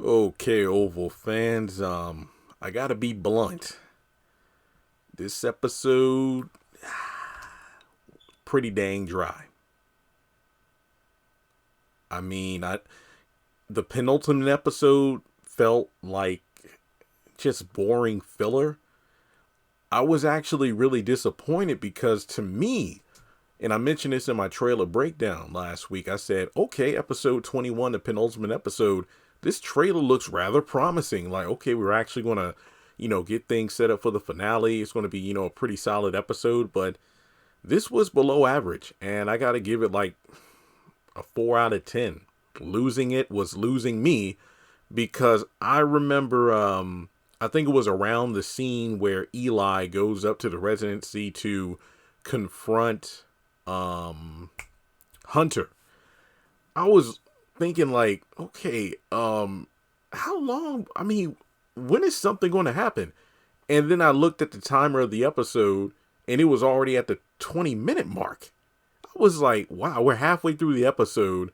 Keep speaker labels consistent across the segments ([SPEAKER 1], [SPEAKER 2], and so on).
[SPEAKER 1] Okay, Oval fans, I gotta be blunt. This episode, pretty dang dry. I mean, the penultimate episode felt like just boring filler. I was actually really disappointed because to me, and I mentioned this in my trailer breakdown last week, I said, okay, episode 21, the penultimate episode, this trailer looks rather promising. Like, okay, we're actually going to, get things set up for the finale. It's going to be, a pretty solid episode, but this was below average. And I got to give it like a 4 out of 10. Losing it was losing me because I remember, I think it was around the scene where Eli goes up to the residency to confront Hunter. I was thinking like, okay, how long? I mean, when is something going to happen? And then I looked at the timer of the episode, and it was already at the 20-minute mark. I was like, wow, we're halfway through the episode,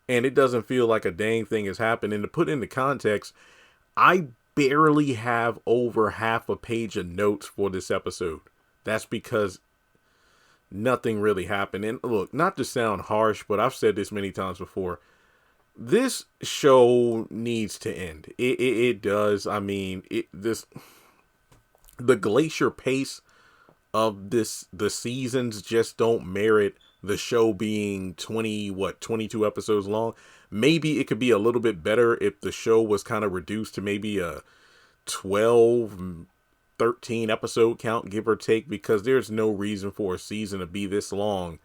[SPEAKER 1] and it doesn't feel like a dang thing has happened. And to put into context, I barely have over half a page of notes for this episode. That's because nothing really happened. And look, not to sound harsh, but I've said this many times before. This show needs to end. It does. I mean, the glacier pace of the seasons just don't merit the show being 22 episodes long. Maybe it could be a little bit better if the show was kind of reduced to maybe a 12 13 episode count, give or take, because there's no reason for a season to be this long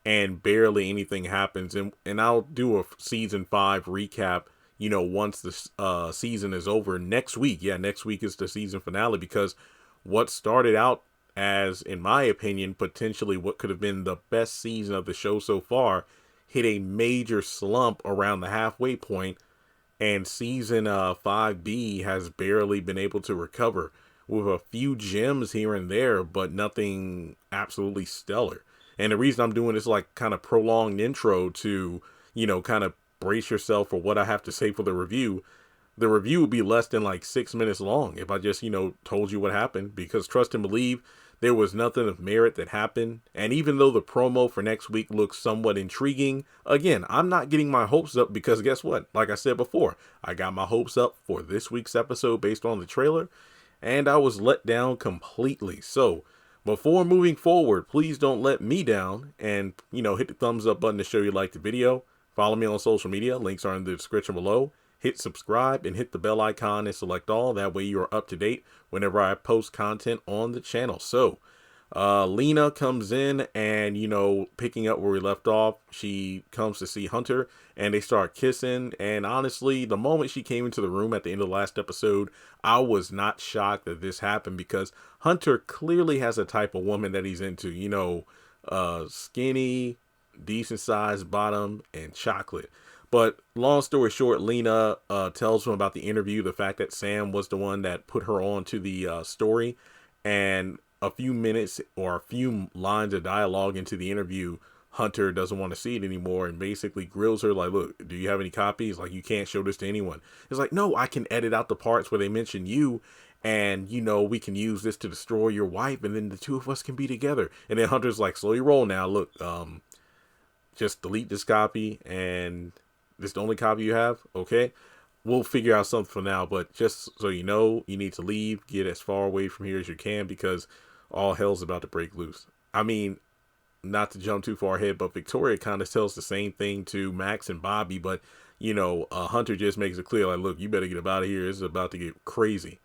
[SPEAKER 1] and barely anything happens. And I'll do a season 5 recap, once the season is over next week. Yeah, next week is the season finale, because what started out as, in my opinion, potentially what could have been the best season of the show so far hit a major slump around the halfway point, and season 5B has barely been able to recover, with a few gems here and there, but nothing absolutely stellar. And the reason I'm doing this like kind of prolonged intro to, kind of brace yourself for what I have to say for the review would be less than like 6 minutes long if I just, told you what happened, because trust and believe, there was nothing of merit that happened. And even though the promo for next week looks somewhat intriguing, again, I'm not getting my hopes up, because guess what? Like I said before, I got my hopes up for this week's episode based on the trailer, and I was let down completely. So before moving forward, please don't let me down, and, hit the thumbs up button to show you like the video. Follow me on social media. Links are in the description below. Hit subscribe and hit the bell icon and select all. That way you are up to date whenever I post content on the channel. So, Lena comes in and, picking up where we left off, she comes to see Hunter and they start kissing. And honestly, the moment she came into the room at the end of the last episode, I was not shocked that this happened, because Hunter clearly has a type of woman that he's into, skinny, decent sized bottom, and chocolate. But long story short, Lena tells him about the interview, the fact that Sam was the one that put her on to the story. And a few minutes or a few lines of dialogue into the interview, Hunter doesn't want to see it anymore and basically grills her like, look, do you have any copies? Like, you can't show this to anyone. It's like, no, I can edit out the parts where they mention you, and, we can use this to destroy your wife, and then the two of us can be together. And then Hunter's like, slow your roll now. Look, just delete this copy, and this is the only copy you have, okay? We'll figure out something for now, but just so you know, you need to leave, get as far away from here as you can, because all hell's about to break loose. I mean, not to jump too far ahead, but Victoria kind of tells the same thing to Max and Bobby, but, Hunter just makes it clear, like, look, you better get up out of here. This is about to get crazy.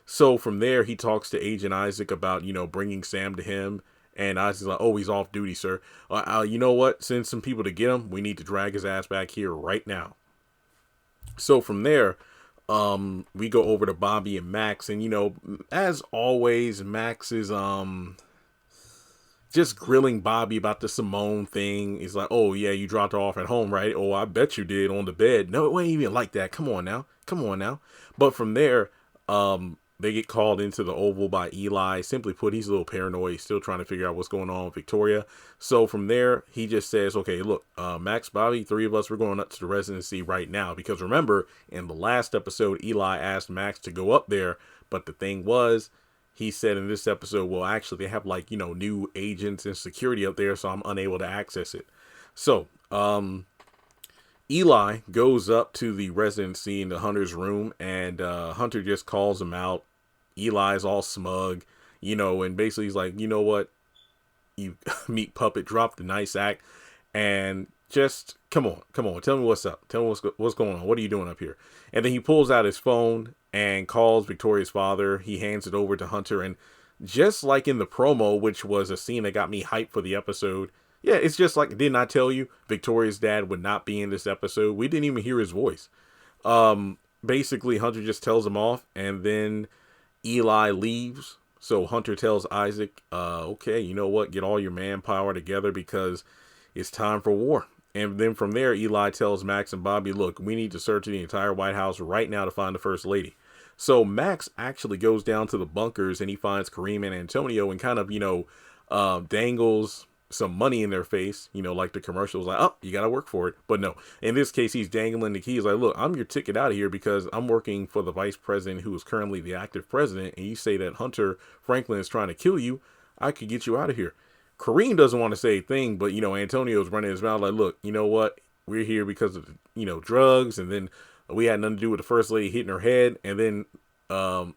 [SPEAKER 1] So from there, he talks to Agent Isaac about, bringing Sam to him. And Isaac's like, oh, he's off duty, sir. You know what? Send some people to get him. We need to drag his ass back here right now. So from there, we go over to Bobby and Max. And, as always, Max is just grilling Bobby about the Simone thing. He's like, oh, yeah, you dropped her off at home, right? Oh, I bet you did, on the bed. No, it wasn't even like that. Come on now. But from there, they get called into the Oval by Eli. Simply put, he's a little paranoid. He's still trying to figure out what's going on with Victoria. So from there, he just says, okay, look, Max, Bobby, three of us, we're going up to the residency right now. Because remember, in the last episode, Eli asked Max to go up there. But the thing was, he said in this episode, well, actually, they have like, new agents and security up there, so I'm unable to access it. So, Eli goes up to the residency in the Hunter's room, and Hunter just calls him out. Eli's all smug, and basically he's like, you know what, you meat puppet, drop the nice act, and just come on, tell me what's up, tell me what's going on, what are you doing up here? And then he pulls out his phone and calls Victoria's father. He hands it over to Hunter, and just like in the promo, which was a scene that got me hyped for the episode, yeah, it's just like, didn't I tell you Victoria's dad would not be in this episode? We didn't even hear his voice. Basically, Hunter just tells him off, and then Eli leaves. So Hunter tells Isaac, okay, you know what? Get all your manpower together because it's time for war. And then from there, Eli tells Max and Bobby, look, we need to search the entire White House right now to find the First Lady. So Max actually goes down to the bunkers and he finds Kareem and Antonio and kind of, dangles some money in their face, like the commercials, like, oh, you got to work for it. But no, in this case, he's dangling the keys like, look, I'm your ticket out of here because I'm working for the vice president who is currently the active president. And you say that Hunter Franklin is trying to kill you. I could get you out of here. Kareem doesn't want to say a thing, but, Antonio's running his mouth like, look, you know what? We're here because of, drugs. And then we had nothing to do with the first lady hitting her head. And then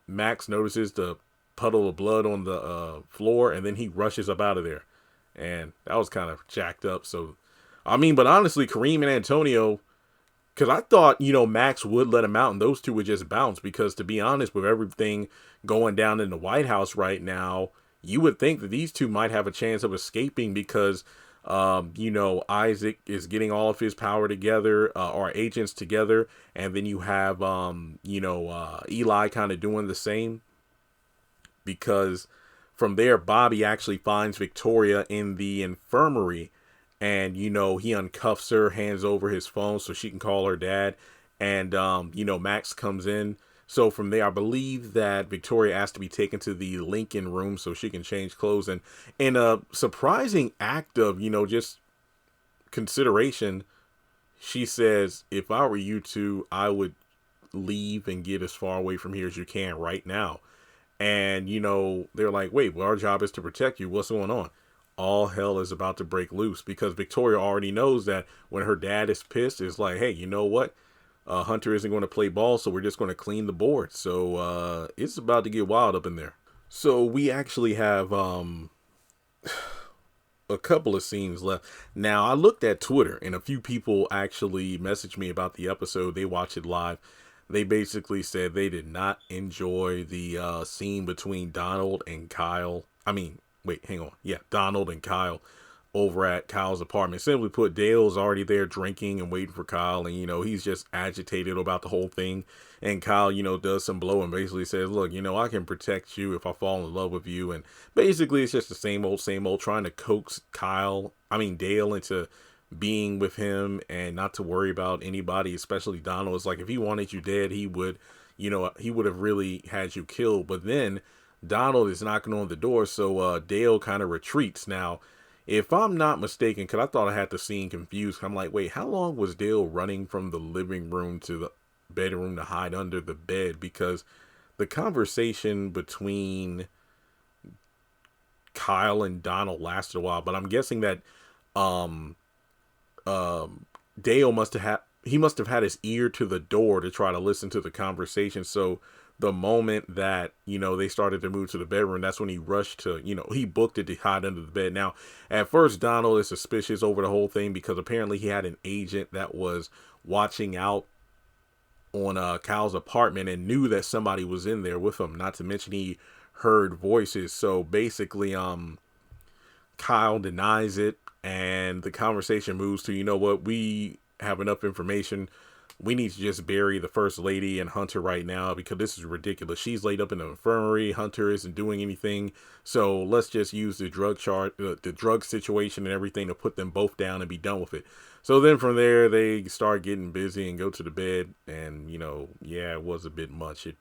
[SPEAKER 1] Max notices the puddle of blood on the floor. And then he rushes up out of there. And that was kind of jacked up. So, but honestly, Kareem and Antonio, because I thought, Max would let him out and those two would just bounce. Because to be honest, with everything going down in the White House right now, you would think that these two might have a chance of escaping because, Isaac is getting all of his power together, our agents together. And then you have, Eli kind of doing the same because from there, Bobby actually finds Victoria in the infirmary and, he uncuffs her, hands over his phone so she can call her dad. And, Max comes in. So from there, I believe that Victoria asked to be taken to the Lincoln room so she can change clothes. And in a surprising act of, just consideration, she says, if I were you two, I would leave and get as far away from here as you can right now. And, they're like, wait, well, our job is to protect you. What's going on? All hell is about to break loose because Victoria already knows that when her dad is pissed, it's like, hey, you know what? Hunter isn't going to play ball, so we're just going to clean the board. So it's about to get wild up in there. So we actually have a couple of scenes left. Now, I looked at Twitter, and a few people actually messaged me about the episode. They watched it live. They basically said they did not enjoy the scene between Donald and Kyle. Donald and Kyle over at Kyle's apartment. Simply put, Dale's already there drinking and waiting for Kyle. And, he's just agitated about the whole thing. And Kyle, does some blow and basically says, look, I can protect you if I fall in love with you. And basically it's just the same old trying to coax Dale into being with him and not to worry about anybody, especially Donald. It's like, if he wanted you dead, he would have really had you killed. But then Donald is knocking on the door. So Dale kind of retreats. Now, if I'm not mistaken, because I thought I had the scene confused. I'm like, wait, how long was Dale running from the living room to the bedroom to hide under the bed? Because the conversation between Kyle and Donald lasted a while, but I'm guessing that Dale must have had his ear to the door to try to listen to the conversation. So the moment that, they started to move to the bedroom, that's when he rushed to, he booked it to hide under the bed. Now, at first, Donald is suspicious over the whole thing because apparently he had an agent that was watching out on Kyle's apartment and knew that somebody was in there with him. Not to mention he heard voices. So basically, Kyle denies it and the conversation moves to, we have enough information. We need to just bury the first lady and Hunter right now because this is ridiculous. She's laid up in the infirmary. Hunter isn't doing anything. So let's just use the drug situation and everything to put them both down and be done with it. So then from there, they start getting busy and go to the bed. And, it was a bit much. It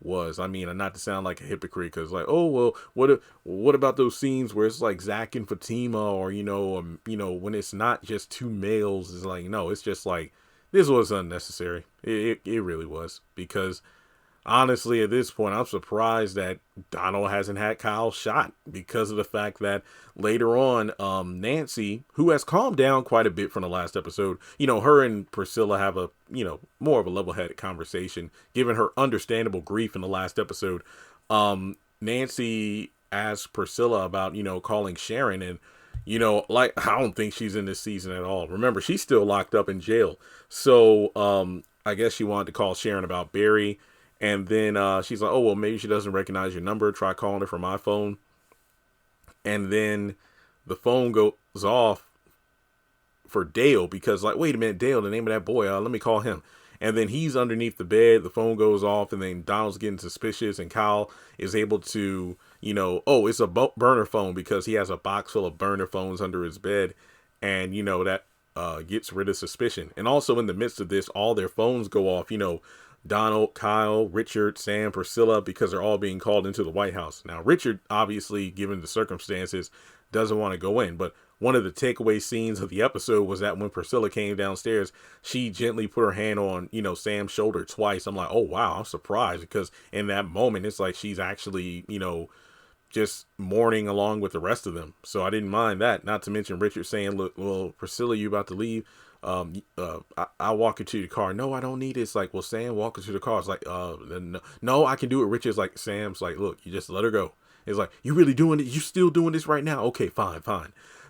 [SPEAKER 1] was. I mean, not to sound like a hypocrite, because like, oh well, what about those scenes where it's like Zach and Fatima, or when it's not just two males? It's like, no, it's just like this was unnecessary. It really was, because honestly, at this point, I'm surprised that Donald hasn't had Kyle shot, because of the fact that later on, Nancy, who has calmed down quite a bit from the last episode, her and Priscilla have a, more of a level-headed conversation, given her understandable grief in the last episode. Nancy asked Priscilla about, calling Sharon, and, like, I don't think she's in this season at all. Remember, she's still locked up in jail. So, I guess she wanted to call Sharon about Barry. And then she's like, oh, well, maybe she doesn't recognize your number. Try calling her from my phone. And then the phone goes off for Dale, because like, wait a minute, Dale, the name of that boy, let me call him. And then he's underneath the bed. The phone goes off, and then Donald's getting suspicious, and Kyle is able to, oh, it's a burner phone, because he has a box full of burner phones under his bed. And, that gets rid of suspicion. And also in the midst of this, all their phones go off, Donald, Kyle, Richard, Sam, Priscilla, because they're all being called into the White House. Now, Richard, obviously, given the circumstances, doesn't want to go in. But one of the takeaway scenes of the episode was that when Priscilla came downstairs, she gently put her hand on, Sam's shoulder twice. I'm like, oh, wow, I'm surprised, because in that moment, it's like she's actually, just mourning along with the rest of them. So I didn't mind that. Not to mention Richard saying, look, well, Priscilla, you about to leave? I'll walk you to the car. No, I don't need it. It's like, well, Sam, walk her to the car. It's like, no, I can do it. Richard's like, Sam's like, look, you just let her go. It's like, you really doing it? You still doing this right now? Okay, fine.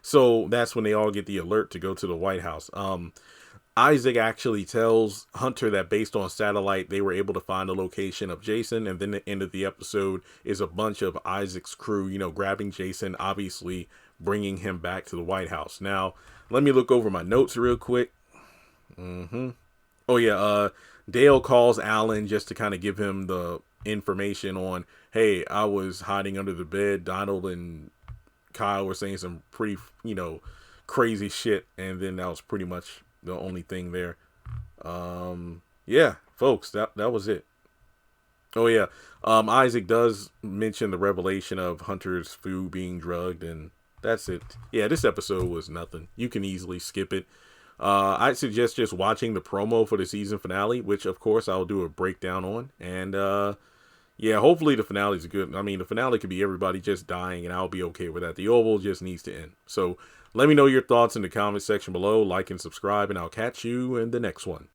[SPEAKER 1] So that's when they all get the alert to go to the White House. Isaac actually tells Hunter that based on satellite, they were able to find the location of Jason. And then the end of the episode is a bunch of Isaac's crew, grabbing Jason, obviously bringing him back to the White House. Now, let me look over my notes real quick. Oh, yeah. Dale calls Alan just to kind of give him the information on, hey, I was hiding under the bed. Donald and Kyle were saying some pretty, crazy shit. And then that was pretty much the only thing there. Yeah, folks, that was it. Oh, yeah. Isaac does mention the revelation of Hunter's food being drugged, and that's it. Yeah, this episode was nothing. You can easily skip it. I'd suggest just watching the promo for the season finale, which, of course, I'll do a breakdown on. And, yeah, hopefully the finale's good. I mean, the finale could be everybody just dying, and I'll be okay with that. The Oval just needs to end. So let me know your thoughts in the comment section below. Like and subscribe, and I'll catch you in the next one.